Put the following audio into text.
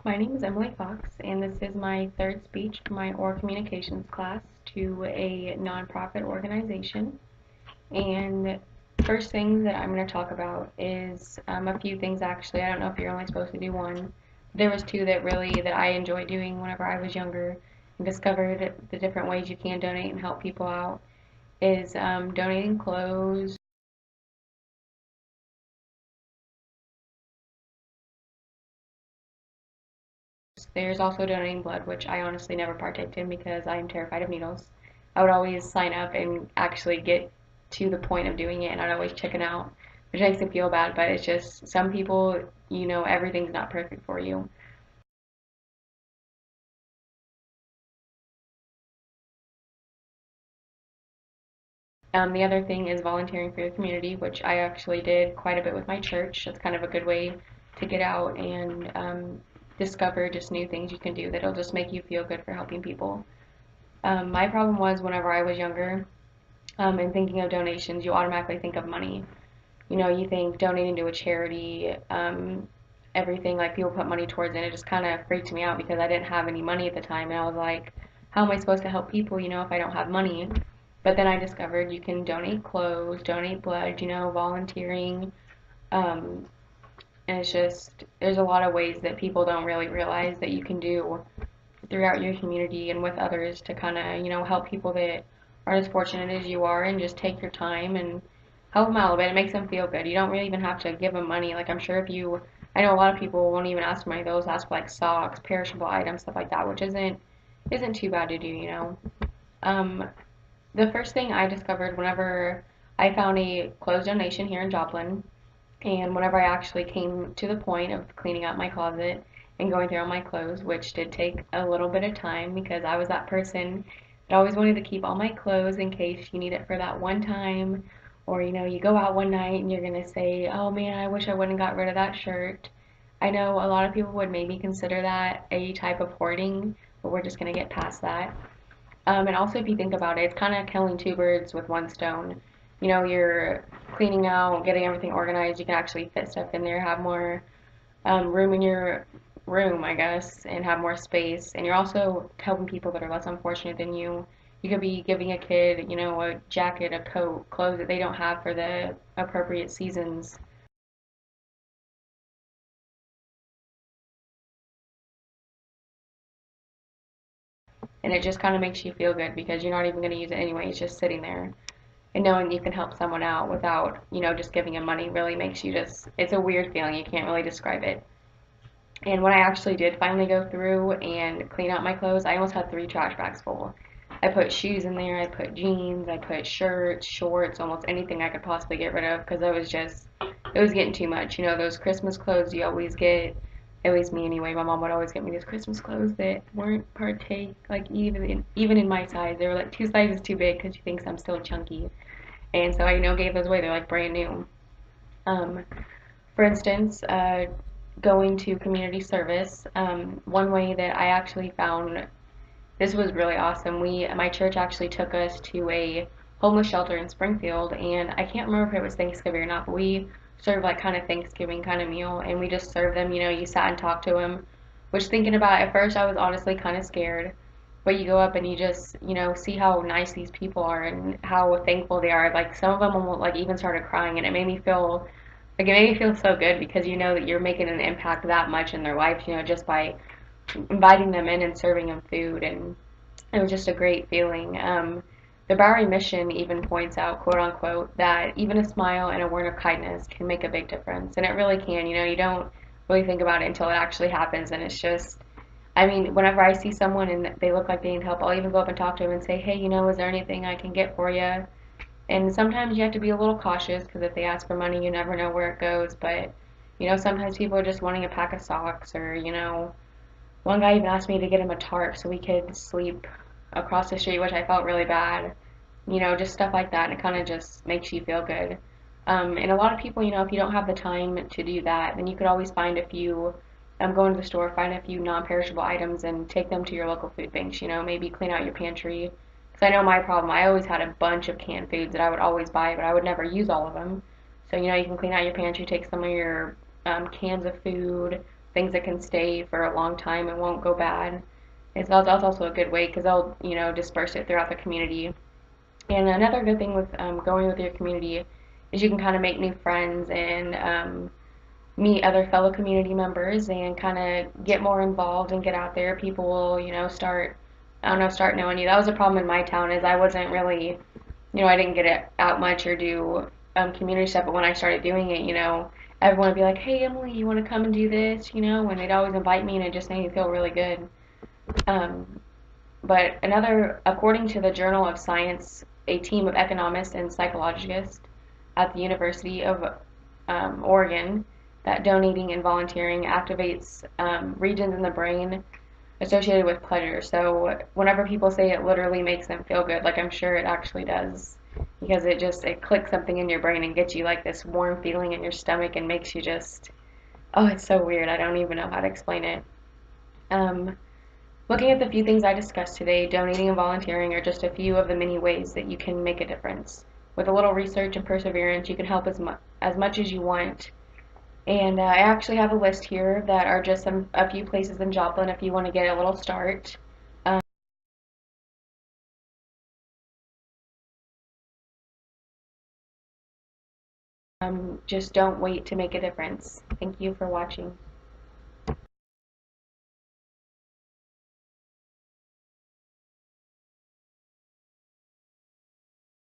My name is Emily Fox, and this is my third speech for my oral communications class to a nonprofit organization. And first thing that I'm going to talk about is a few things actually. I don't know if you're only supposed to do one. There was two that I enjoyed doing whenever I was younger and discovered the different ways you can donate and help people out. Is donating clothes. There's also donating blood, which I honestly never partaked in because I am terrified of needles. I would always sign up and actually get to the point of doing it, and I'd always chicken out, which makes me feel bad. But it's just some people, everything's not perfect for you. The other thing is volunteering for your community, which I actually did quite a bit with my church. It's kind of a good way to get out and discover just new things you can do that'll just make you feel good for helping people. My problem was whenever I was younger, and thinking of donations, you automatically think of money. You think donating to a charity, everything like people put money towards it. And it just kind of freaked me out because I didn't have any money at the time, and I was like, how am I supposed to help people, if I don't have money? But then I discovered you can donate clothes, donate blood, volunteering, um, and it's just there's a lot of ways that people don't really realize that you can do throughout your community and with others to kind of, help people that aren't as fortunate as you are and just take your time and help them out a little bit. It makes them feel good. You don't really even have to give them money. Like I'm sure I know a lot of people won't even ask for money. They'll ask for like socks, perishable items, stuff like that, which isn't too bad to do. Um, the first thing I discovered whenever I found a clothes donation here in Joplin, and whenever I actually came to the point of cleaning out my closet and going through all my clothes, which did take a little bit of time because I was that person that always wanted to keep all my clothes in case you need it for that one time, or you go out one night and you're gonna say, "Oh man, I wish I wouldn't got rid of that shirt." I know a lot of people would maybe consider that a type of hoarding, but we're just gonna get past that. And also, if you think about it, it's kind of killing two birds with one stone. You're cleaning out, getting everything organized. You can actually fit stuff in there, have more room in your room, I guess, and have more space. And you're also helping people that are less unfortunate than you. You could be giving a kid, a jacket, a coat, clothes that they don't have for the appropriate seasons. And it just kind of makes you feel good because you're not even going to use it anyway. It's just sitting there. And knowing you can help someone out without, just giving them money really makes you it's a weird feeling. You can't really describe it. And when I actually did finally go through and clean out my clothes, I almost had 3 trash bags full. I put shoes in there, I put jeans, I put shirts, shorts, almost anything I could possibly get rid of because it was getting too much. Those Christmas clothes you always get, at least me anyway, my mom would always get me these Christmas clothes that weren't partake, like even in my size. They were like 2 sizes too big because she thinks I'm still chunky. And so I gave those away. They're like brand new. Um, for instance, going to community service. One way that I actually found this was really awesome. My church actually took us to a homeless shelter in Springfield, and I can't remember if it was Thanksgiving or not, but we served like kind of Thanksgiving kind of meal, and we just served them. You sat and talked to them. Which thinking about it, at first, I was honestly kind of scared. But you go up and you just, see how nice these people are and how thankful they are. Like some of them almost like even started crying, and it made me feel so good because you know that you're making an impact that much in their life, just by inviting them in and serving them food, and it was just a great feeling. The Bowery Mission even points out, quote unquote, that even a smile and a word of kindness can make a big difference, and it really can. You don't really think about it until it actually happens, and it's just. I mean, whenever I see someone and they look like they need help, I'll even go up and talk to them and say, "Hey, is there anything I can get for you?" And sometimes you have to be a little cautious because if they ask for money, you never know where it goes. But, sometimes people are just wanting a pack of socks or, one guy even asked me to get him a tarp so we could sleep across the street, which I felt really bad. Just stuff like that. And it kind of just makes you feel good. And a lot of people, if you don't have the time to do that, then you could always find a few, go into the store, find a few non-perishable items and take them to your local food banks, maybe clean out your pantry. Because I know my problem, I always had a bunch of canned foods that I would always buy, but I would never use all of them. So, you can clean out your pantry, take some of your cans of food, things that can stay for a long time and won't go bad. That's also a good way because they'll, disperse it throughout the community. And another good thing with going with your community is you can kind of make new friends and meet other fellow community members and kind of get more involved and get out there. People will, start, I don't know, start knowing you. That was a problem in my town is I wasn't really, I didn't get it out much or do community stuff. But when I started doing it, everyone would be like, "Hey, Emily, you want to come and do this?" And they'd always invite me, and it just made me feel really good. Um, but according to the Journal of Science, a team of economists and psychologists at the University of Oregon, that donating and volunteering activates regions in the brain associated with pleasure. So whenever people say it literally makes them feel good, like I'm sure it actually does, because it clicks something in your brain and gets you like this warm feeling in your stomach and makes you just, oh, it's so weird. I don't even know how to explain it. Um, Looking at the few things I discussed today, donating and volunteering are just a few of the many ways that you can make a difference. With a little research and perseverance, you can help as much as you want. And I actually have a list here that are just a few places in Joplin if you want to get a little start. Just don't wait to make a difference. Thank you for watching.